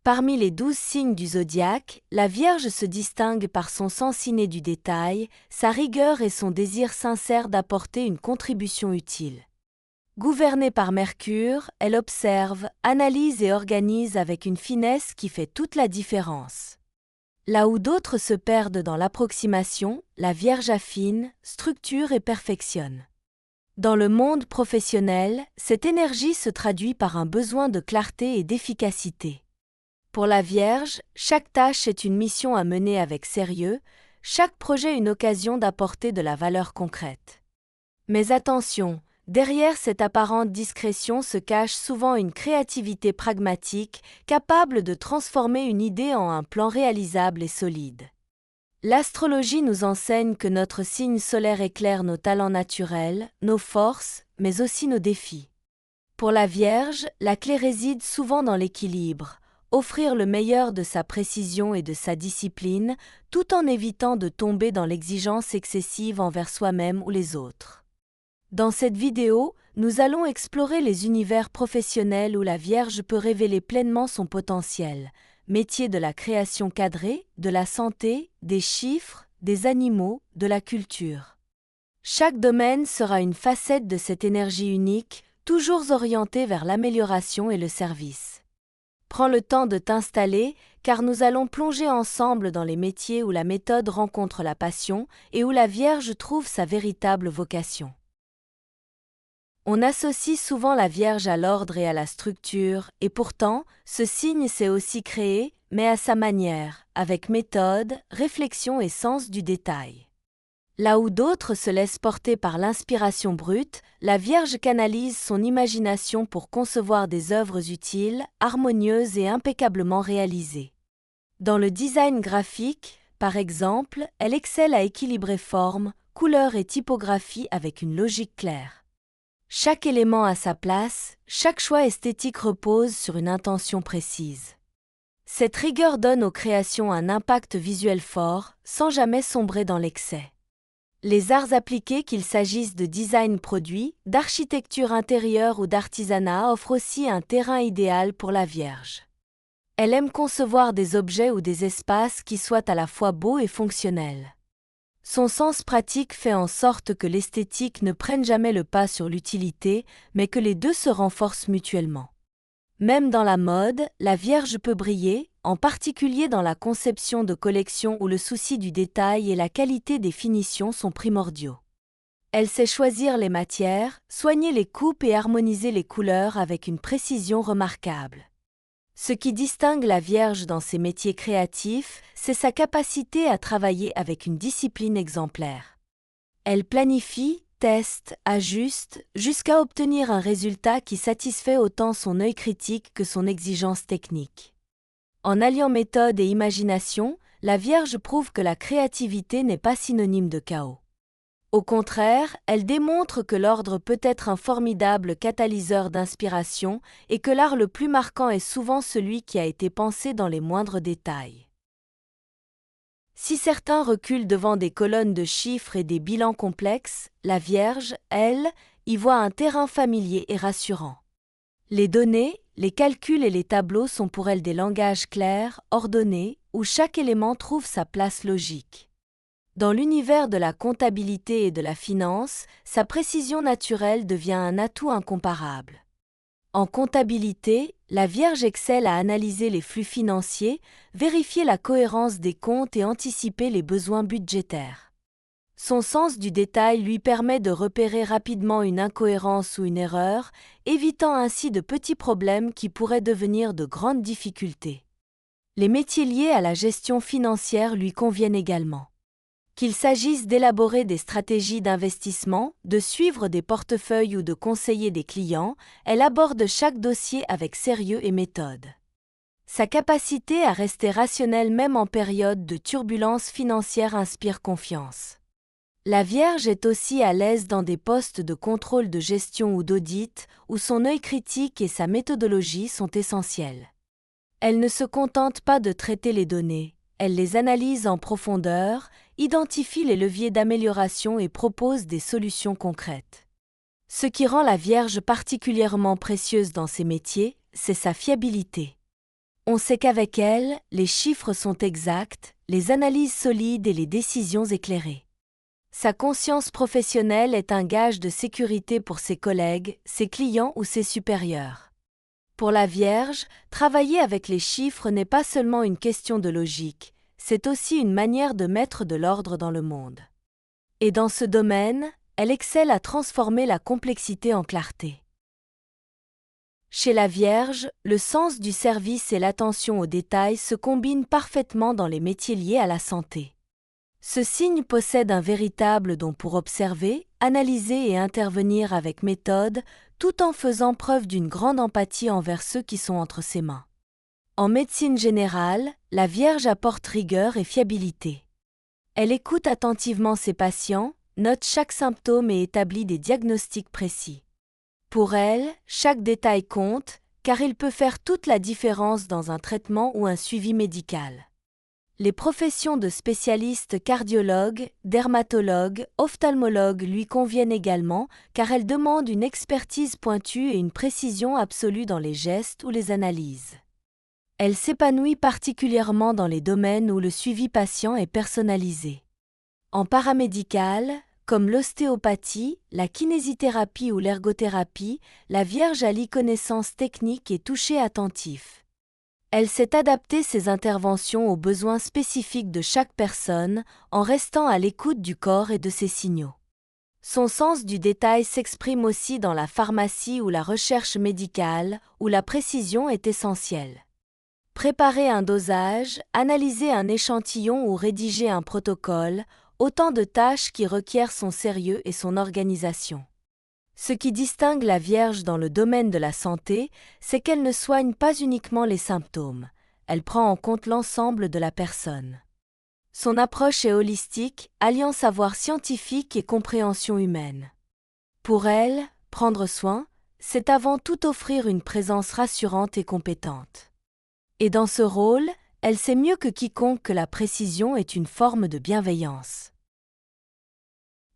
Parmi les 12 signes du zodiaque, la Vierge se distingue par son sens inné du détail, sa rigueur et son désir sincère d'apporter une contribution utile. Gouvernée par Mercure, elle observe, analyse et organise avec une finesse qui fait toute la différence. Là où d'autres se perdent dans l'approximation, la Vierge affine, structure et perfectionne. Dans le monde professionnel, cette énergie se traduit par un besoin de clarté et d'efficacité. Pour la Vierge, chaque tâche est une mission à mener avec sérieux, chaque projet une occasion d'apporter de la valeur concrète. Mais attention, derrière cette apparente discrétion se cache souvent une créativité pragmatique, capable de transformer une idée en un plan réalisable et solide. L'astrologie nous enseigne que notre signe solaire éclaire nos talents naturels, nos forces, mais aussi nos défis. Pour la Vierge, la clé réside souvent dans l'équilibre, offrir le meilleur de sa précision et de sa discipline, tout en évitant de tomber dans l'exigence excessive envers soi-même ou les autres. Dans cette vidéo, nous allons explorer les univers professionnels où la Vierge peut révéler pleinement son potentiel, métiers de la création cadrée, de la santé, des chiffres, des animaux, de la culture. Chaque domaine sera une facette de cette énergie unique, toujours orientée vers l'amélioration et le service. Prends le temps de t'installer, car nous allons plonger ensemble dans les métiers où la méthode rencontre la passion et où la Vierge trouve sa véritable vocation. On associe souvent la Vierge à l'ordre et à la structure, et pourtant, ce signe s'est aussi créé, mais à sa manière, avec méthode, réflexion et sens du détail. Là où d'autres se laissent porter par l'inspiration brute, la Vierge canalise son imagination pour concevoir des œuvres utiles, harmonieuses et impeccablement réalisées. Dans le design graphique, par exemple, elle excelle à équilibrer forme, couleur et typographie avec une logique claire. Chaque élément a sa place, chaque choix esthétique repose sur une intention précise. Cette rigueur donne aux créations un impact visuel fort, sans jamais sombrer dans l'excès. Les arts appliqués, qu'il s'agisse de design produit, d'architecture intérieure ou d'artisanat, offrent aussi un terrain idéal pour la Vierge. Elle aime concevoir des objets ou des espaces qui soient à la fois beaux et fonctionnels. Son sens pratique fait en sorte que l'esthétique ne prenne jamais le pas sur l'utilité, mais que les deux se renforcent mutuellement. Même dans la mode, la Vierge peut briller, en particulier dans la conception de collections où le souci du détail et la qualité des finitions sont primordiaux. Elle sait choisir les matières, soigner les coupes et harmoniser les couleurs avec une précision remarquable. Ce qui distingue la Vierge dans ses métiers créatifs, c'est sa capacité à travailler avec une discipline exemplaire. Elle planifie, teste, ajuste, jusqu'à obtenir un résultat qui satisfait autant son œil critique que son exigence technique. En alliant méthode et imagination, la Vierge prouve que la créativité n'est pas synonyme de chaos. Au contraire, elle démontre que l'ordre peut être un formidable catalyseur d'inspiration et que l'art le plus marquant est souvent celui qui a été pensé dans les moindres détails. Si certains reculent devant des colonnes de chiffres et des bilans complexes, la Vierge, elle, y voit un terrain familier et rassurant. Les données, les calculs et les tableaux sont pour elle des langages clairs, ordonnés, où chaque élément trouve sa place logique. Dans l'univers de la comptabilité et de la finance, sa précision naturelle devient un atout incomparable. En comptabilité, la Vierge excelle à analyser les flux financiers, vérifier la cohérence des comptes et anticiper les besoins budgétaires. Son sens du détail lui permet de repérer rapidement une incohérence ou une erreur, évitant ainsi de petits problèmes qui pourraient devenir de grandes difficultés. Les métiers liés à la gestion financière lui conviennent également. Qu'il s'agisse d'élaborer des stratégies d'investissement, de suivre des portefeuilles ou de conseiller des clients, elle aborde chaque dossier avec sérieux et méthode. Sa capacité à rester rationnelle même en période de turbulence financière inspire confiance. La Vierge est aussi à l'aise dans des postes de contrôle de gestion ou d'audit, où son œil critique et sa méthodologie sont essentiels. Elle ne se contente pas de traiter les données. Elle les analyse en profondeur, identifie les leviers d'amélioration et propose des solutions concrètes. Ce qui rend la Vierge particulièrement précieuse dans ses métiers, c'est sa fiabilité. On sait qu'avec elle, les chiffres sont exacts, les analyses solides et les décisions éclairées. Sa conscience professionnelle est un gage de sécurité pour ses collègues, ses clients ou ses supérieurs. Pour la Vierge, travailler avec les chiffres n'est pas seulement une question de logique, c'est aussi une manière de mettre de l'ordre dans le monde. Et dans ce domaine, elle excelle à transformer la complexité en clarté. Chez la Vierge, le sens du service et l'attention aux détails se combinent parfaitement dans les métiers liés à la santé. Ce signe possède un véritable don pour observer, analyser et intervenir avec méthode, tout en faisant preuve d'une grande empathie envers ceux qui sont entre ses mains. En médecine générale, la Vierge apporte rigueur et fiabilité. Elle écoute attentivement ses patients, note chaque symptôme et établit des diagnostics précis. Pour elle, chaque détail compte, car il peut faire toute la différence dans un traitement ou un suivi médical. Les professions de spécialistes cardiologues, dermatologues, ophtalmologues lui conviennent également, car elles demandent une expertise pointue et une précision absolue dans les gestes ou les analyses. Elle s'épanouit particulièrement dans les domaines où le suivi patient est personnalisé. En paramédical, comme l'ostéopathie, la kinésithérapie ou l'ergothérapie, la Vierge allie connaissances techniques et toucher attentif. Elle sait adapter ses interventions aux besoins spécifiques de chaque personne en restant à l'écoute du corps et de ses signaux. Son sens du détail s'exprime aussi dans la pharmacie ou la recherche médicale, où la précision est essentielle. Préparer un dosage, analyser un échantillon ou rédiger un protocole, autant de tâches qui requièrent son sérieux et son organisation. Ce qui distingue la Vierge dans le domaine de la santé, c'est qu'elle ne soigne pas uniquement les symptômes, elle prend en compte l'ensemble de la personne. Son approche est holistique, alliant savoir scientifique et compréhension humaine. Pour elle, prendre soin, c'est avant tout offrir une présence rassurante et compétente. Et dans ce rôle, elle sait mieux que quiconque que la précision est une forme de bienveillance.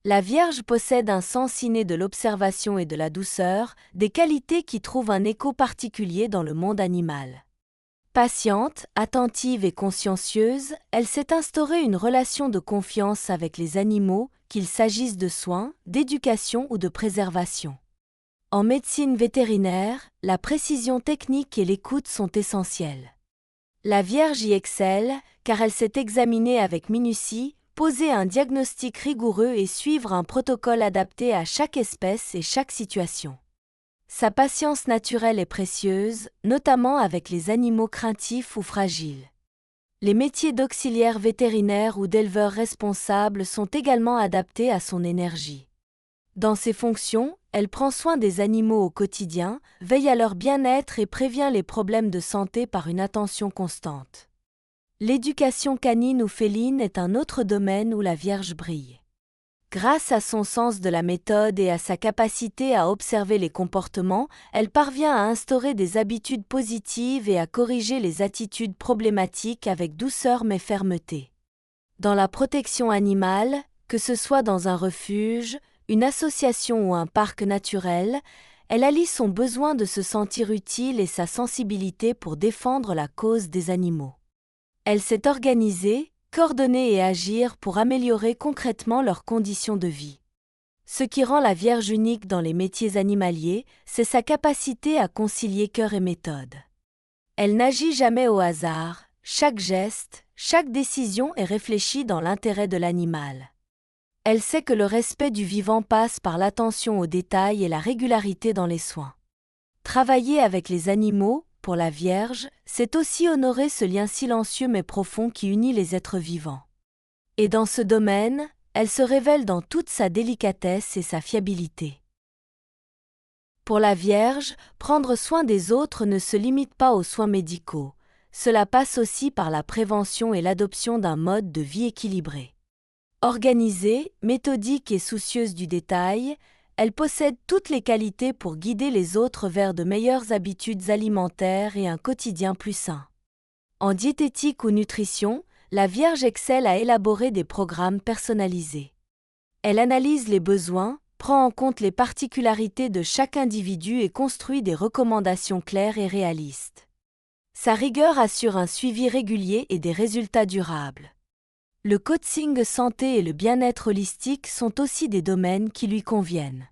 La Vierge possède un sens inné de l'observation et de la douceur, des qualités qui trouvent un écho particulier dans le monde animal. Patiente, attentive et consciencieuse, elle s'est instaurée une relation de confiance avec les animaux, qu'il s'agisse de soins, d'éducation ou de préservation. En médecine vétérinaire, la précision technique et l'écoute sont essentielles. La Vierge y excelle, car elle s'est examinée avec minutie, poser un diagnostic rigoureux et suivre un protocole adapté à chaque espèce et chaque situation. Sa patience naturelle est précieuse, notamment avec les animaux craintifs ou fragiles. Les métiers d'auxiliaire vétérinaire ou d'éleveur responsable sont également adaptés à son énergie. Dans ses fonctions, elle prend soin des animaux au quotidien, veille à leur bien-être et prévient les problèmes de santé par une attention constante. L'éducation canine ou féline est un autre domaine où la Vierge brille. Grâce à son sens de la méthode et à sa capacité à observer les comportements, elle parvient à instaurer des habitudes positives et à corriger les attitudes problématiques avec douceur mais fermeté. Dans la protection animale, que ce soit dans un refuge, une association ou un parc naturel, elle allie son besoin de se sentir utile et sa sensibilité pour défendre la cause des animaux. Elle sait organiser, coordonner et agir pour améliorer concrètement leurs conditions de vie. Ce qui rend la Vierge unique dans les métiers animaliers, c'est sa capacité à concilier cœur et méthode. Elle n'agit jamais au hasard, chaque geste, chaque décision est réfléchie dans l'intérêt de l'animal. Elle sait que le respect du vivant passe par l'attention aux détails et la régularité dans les soins. Travailler avec les animaux, pour la Vierge, c'est aussi honorer ce lien silencieux mais profond qui unit les êtres vivants. Et dans ce domaine, elle se révèle dans toute sa délicatesse et sa fiabilité. Pour la Vierge, prendre soin des autres ne se limite pas aux soins médicaux, cela passe aussi par la prévention et l'adoption d'un mode de vie équilibré. Organisée, méthodique et soucieuse du détail, elle possède toutes les qualités pour guider les autres vers de meilleures habitudes alimentaires et un quotidien plus sain. En diététique ou nutrition, la Vierge excelle à élaborer des programmes personnalisés. Elle analyse les besoins, prend en compte les particularités de chaque individu et construit des recommandations claires et réalistes. Sa rigueur assure un suivi régulier et des résultats durables. Le coaching santé et le bien-être holistique sont aussi des domaines qui lui conviennent.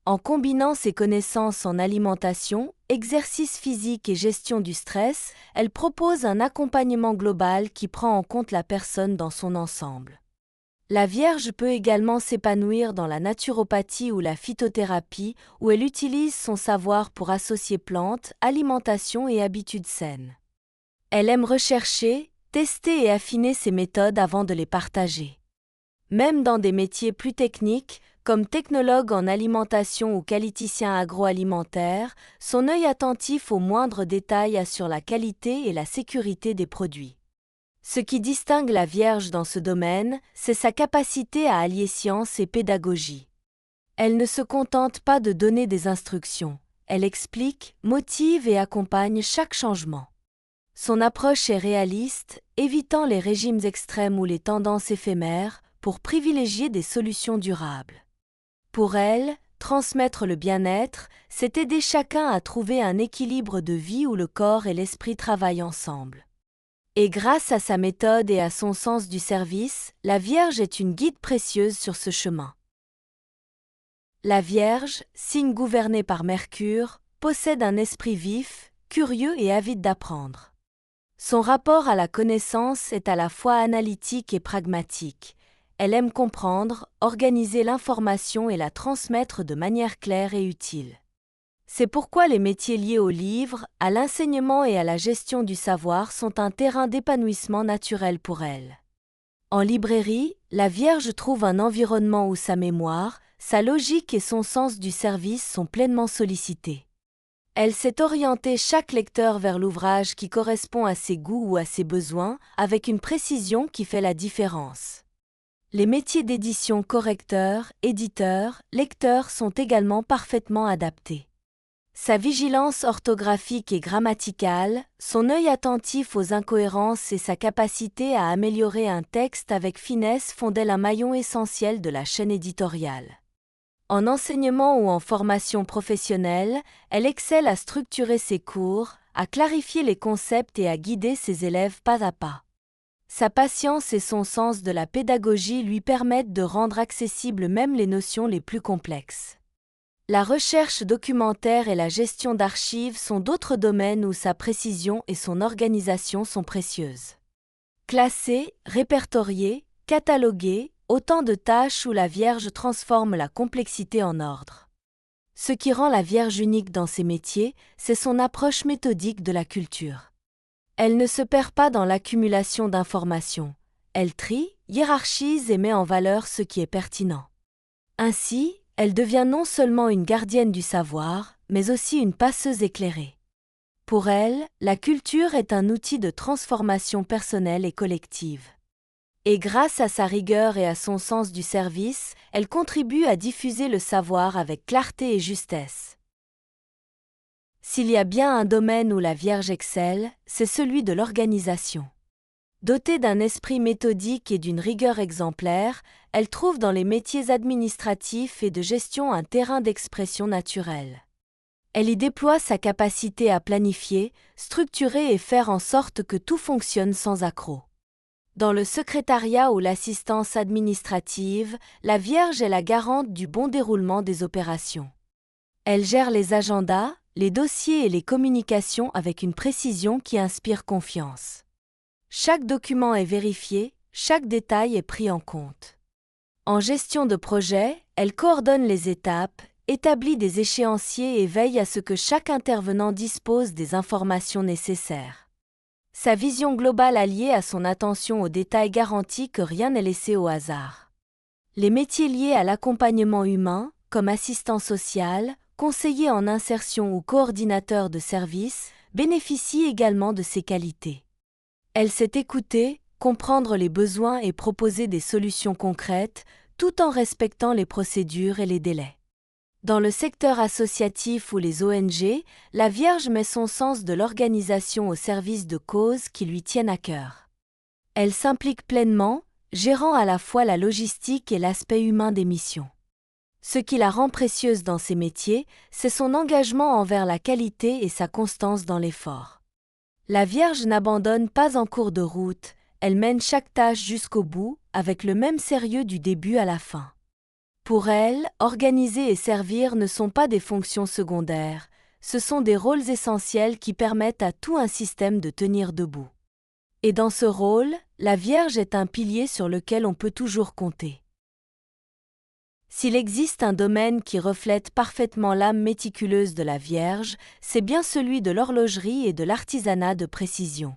En combinant ses connaissances en alimentation, exercice physique et gestion du stress, elle propose un accompagnement global qui prend en compte la personne dans son ensemble. La Vierge peut également s'épanouir dans la naturopathie ou la phytothérapie, où elle utilise son savoir pour associer plantes, alimentation et habitudes saines. Elle aime rechercher, tester et affiner ses méthodes avant de les partager. Même dans des métiers plus techniques, comme technologue en alimentation ou qualiticien agroalimentaire, son œil attentif aux moindres détails assure la qualité et la sécurité des produits. Ce qui distingue la Vierge dans ce domaine, c'est sa capacité à allier science et pédagogie. Elle ne se contente pas de donner des instructions, elle explique, motive et accompagne chaque changement. Son approche est réaliste, évitant les régimes extrêmes ou les tendances éphémères, pour privilégier des solutions durables. Pour elle, transmettre le bien-être, c'est aider chacun à trouver un équilibre de vie où le corps et l'esprit travaillent ensemble. Et grâce à sa méthode et à son sens du service, la Vierge est une guide précieuse sur ce chemin. La Vierge, signe gouverné par Mercure, possède un esprit vif, curieux et avide d'apprendre. Son rapport à la connaissance est à la fois analytique et pragmatique. Elle aime comprendre, organiser l'information et la transmettre de manière claire et utile. C'est pourquoi les métiers liés aux livres, à l'enseignement et à la gestion du savoir sont un terrain d'épanouissement naturel pour elle. En librairie, la Vierge trouve un environnement où sa mémoire, sa logique et son sens du service sont pleinement sollicités. Elle sait orienter chaque lecteur vers l'ouvrage qui correspond à ses goûts ou à ses besoins, avec une précision qui fait la différence. Les métiers d'édition correcteur, éditeur, lecteur sont également parfaitement adaptés. Sa vigilance orthographique et grammaticale, son œil attentif aux incohérences et sa capacité à améliorer un texte avec finesse font d'elle un maillon essentiel de la chaîne éditoriale. En enseignement ou en formation professionnelle, elle excelle à structurer ses cours, à clarifier les concepts et à guider ses élèves pas à pas. Sa patience et son sens de la pédagogie lui permettent de rendre accessibles même les notions les plus complexes. La recherche documentaire et la gestion d'archives sont d'autres domaines où sa précision et son organisation sont précieuses. Classer, répertorier, cataloguer, autant de tâches où la Vierge transforme la complexité en ordre. Ce qui rend la Vierge unique dans ses métiers, c'est son approche méthodique de la culture. Elle ne se perd pas dans l'accumulation d'informations. Elle trie, hiérarchise et met en valeur ce qui est pertinent. Ainsi, elle devient non seulement une gardienne du savoir, mais aussi une passeuse éclairée. Pour elle, la culture est un outil de transformation personnelle et collective. Et grâce à sa rigueur et à son sens du service, elle contribue à diffuser le savoir avec clarté et justesse. S'il y a bien un domaine où la Vierge excelle, c'est celui de l'organisation. Dotée d'un esprit méthodique et d'une rigueur exemplaire, elle trouve dans les métiers administratifs et de gestion un terrain d'expression naturel. Elle y déploie sa capacité à planifier, structurer et faire en sorte que tout fonctionne sans accroc. Dans le secrétariat ou l'assistance administrative, la Vierge est la garante du bon déroulement des opérations. Elle gère les agendas, les dossiers et les communications avec une précision qui inspire confiance. Chaque document est vérifié, chaque détail est pris en compte. En gestion de projet, elle coordonne les étapes, établit des échéanciers et veille à ce que chaque intervenant dispose des informations nécessaires. Sa vision globale alliée à son attention aux détails garantit que rien n'est laissé au hasard. Les métiers liés à l'accompagnement humain, comme assistant social, conseiller en insertion ou coordinateur de service, bénéficient également de ces qualités. Elle sait écouter, comprendre les besoins et proposer des solutions concrètes, tout en respectant les procédures et les délais. Dans le secteur associatif ou les ONG, la Vierge met son sens de l'organisation au service de causes qui lui tiennent à cœur. Elle s'implique pleinement, gérant à la fois la logistique et l'aspect humain des missions. Ce qui la rend précieuse dans ses métiers, c'est son engagement envers la qualité et sa constance dans l'effort. La Vierge n'abandonne pas en cours de route, elle mène chaque tâche jusqu'au bout, avec le même sérieux du début à la fin. Pour elle, organiser et servir ne sont pas des fonctions secondaires, ce sont des rôles essentiels qui permettent à tout un système de tenir debout. Et dans ce rôle, la Vierge est un pilier sur lequel on peut toujours compter. S'il existe un domaine qui reflète parfaitement l'âme méticuleuse de la Vierge, c'est bien celui de l'horlogerie et de l'artisanat de précision.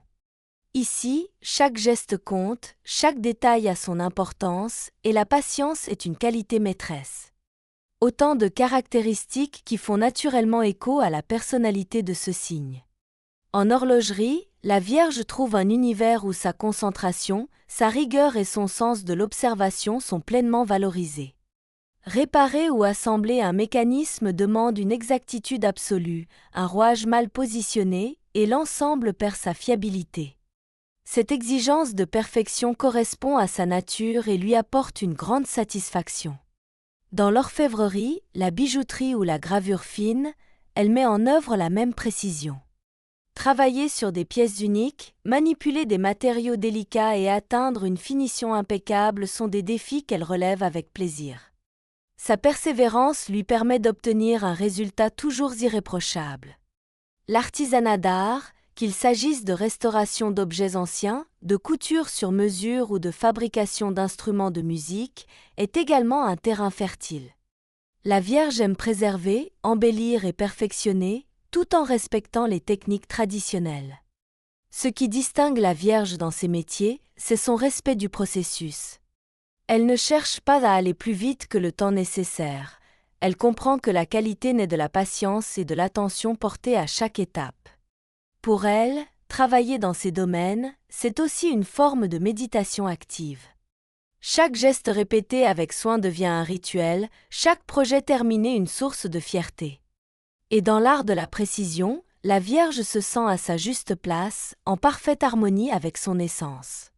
Ici, chaque geste compte, chaque détail a son importance, et la patience est une qualité maîtresse. Autant de caractéristiques qui font naturellement écho à la personnalité de ce signe. En horlogerie, la Vierge trouve un univers où sa concentration, sa rigueur et son sens de l'observation sont pleinement valorisés. Réparer ou assembler un mécanisme demande une exactitude absolue, un rouage mal positionné, et l'ensemble perd sa fiabilité. Cette exigence de perfection correspond à sa nature et lui apporte une grande satisfaction. Dans l'orfèvrerie, la bijouterie ou la gravure fine, elle met en œuvre la même précision. Travailler sur des pièces uniques, manipuler des matériaux délicats et atteindre une finition impeccable sont des défis qu'elle relève avec plaisir. Sa persévérance lui permet d'obtenir un résultat toujours irréprochable. L'artisanat d'art, qu'il s'agisse de restauration d'objets anciens, de couture sur mesure ou de fabrication d'instruments de musique, est également un terrain fertile. La Vierge aime préserver, embellir et perfectionner, tout en respectant les techniques traditionnelles. Ce qui distingue la Vierge dans ses métiers, c'est son respect du processus. Elle ne cherche pas à aller plus vite que le temps nécessaire. Elle comprend que la qualité naît de la patience et de l'attention portée à chaque étape. Pour elle, travailler dans ces domaines, c'est aussi une forme de méditation active. Chaque geste répété avec soin devient un rituel, chaque projet terminé une source de fierté. Et dans l'art de la précision, la Vierge se sent à sa juste place, en parfaite harmonie avec son essence.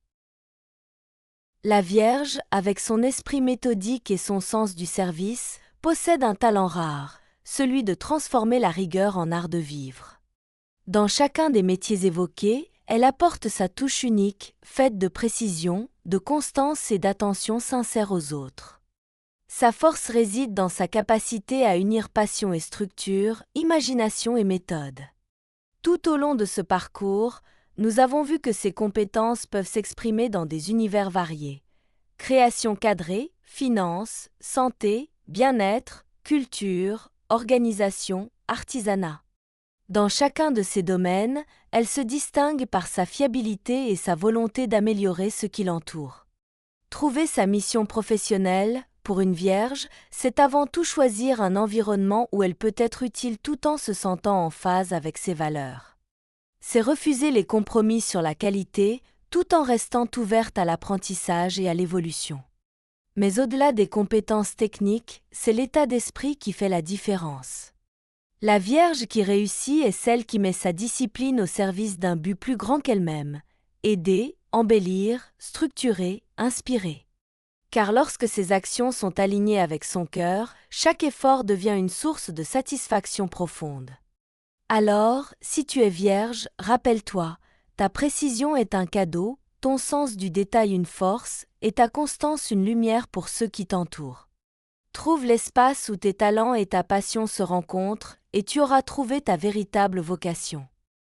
La Vierge, avec son esprit méthodique et son sens du service, possède un talent rare, celui de transformer la rigueur en art de vivre. Dans chacun des métiers évoqués, elle apporte sa touche unique, faite de précision, de constance et d'attention sincère aux autres. Sa force réside dans sa capacité à unir passion et structure, imagination et méthode. Tout au long de ce parcours, nous avons vu que ses compétences peuvent s'exprimer dans des univers variés. Création cadrée, finance, santé, bien-être, culture, organisation, artisanat. Dans chacun de ces domaines, elle se distingue par sa fiabilité et sa volonté d'améliorer ce qui l'entoure. Trouver sa mission professionnelle, pour une Vierge, c'est avant tout choisir un environnement où elle peut être utile tout en se sentant en phase avec ses valeurs. C'est refuser les compromis sur la qualité, tout en restant ouverte à l'apprentissage et à l'évolution. Mais au-delà des compétences techniques, c'est l'état d'esprit qui fait la différence. La Vierge qui réussit est celle qui met sa discipline au service d'un but plus grand qu'elle-même, aider, embellir, structurer, inspirer. Car lorsque ses actions sont alignées avec son cœur, chaque effort devient une source de satisfaction profonde. Alors, si tu es Vierge, rappelle-toi, ta précision est un cadeau, ton sens du détail une force, et ta constance une lumière pour ceux qui t'entourent. Trouve l'espace où tes talents et ta passion se rencontrent, et tu auras trouvé ta véritable vocation.